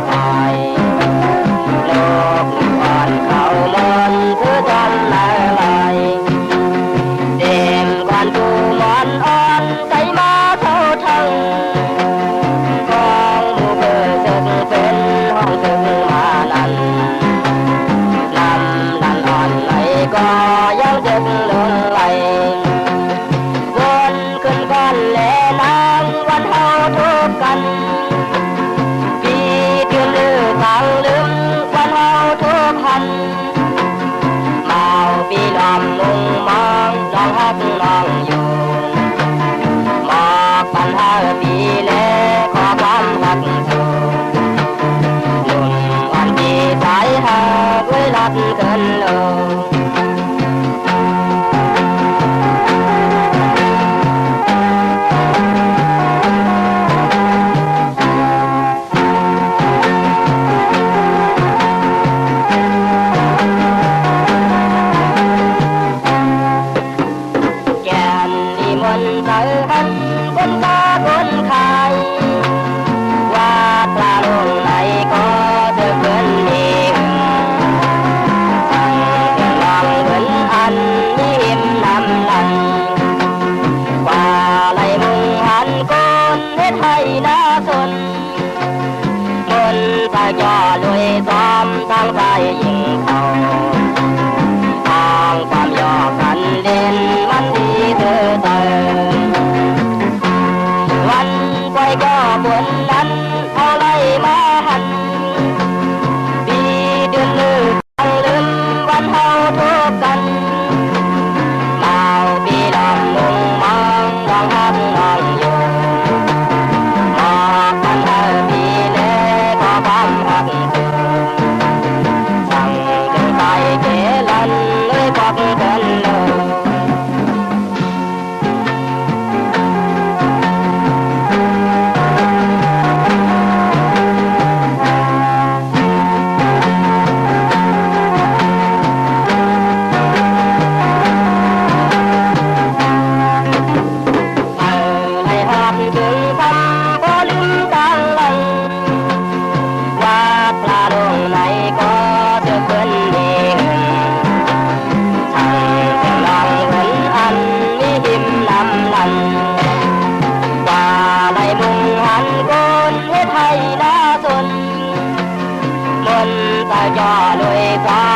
คอยโลกอ่อนเขามนถือทำลายลอยเด็มก่อนดูมอนอ่อนใจมาเท่าทั้งกองหมู่เกิดจึงเป็นห้องถึงมานั้นลำดันอ่อนไหลก็ยังจึงลงไหลวนขึ้นก้อนแลน้ำวันเฮาทุกกันปีเดือนลือทางลืมวันเฮาทุกหันเมาปีลอมมุงมองน้องฮักน้องอยู่หมอกปันหาปีเล่ขอความรักสูหนุ่มอ่อนปีสายหาไว้รักเกินโลคนตาคนขายว่าปลาลงไหนก็จะเกินเองสั่งเดินลองเหมือนอันนี้หิมน้ำลันว่าไหลมุงหันก้นเฮ็ดให้น่าสนคนตาจ่อลุยซ้อมทางใจยิงเขาทางความยอกันเด่นมันดีเธอเติมวันไปก็บนนั้นเอาไล่มาหันปีเดือนลืมทางลืมวันเฮาทุกกันเมาปีดำมุงมองน้องฮักน้องอยู่หมอกกันเฮาปีเล่ก็ความหักสูสั่งถึงใจเกลันเลยบอกกันเลยตาจ่อด้วยความ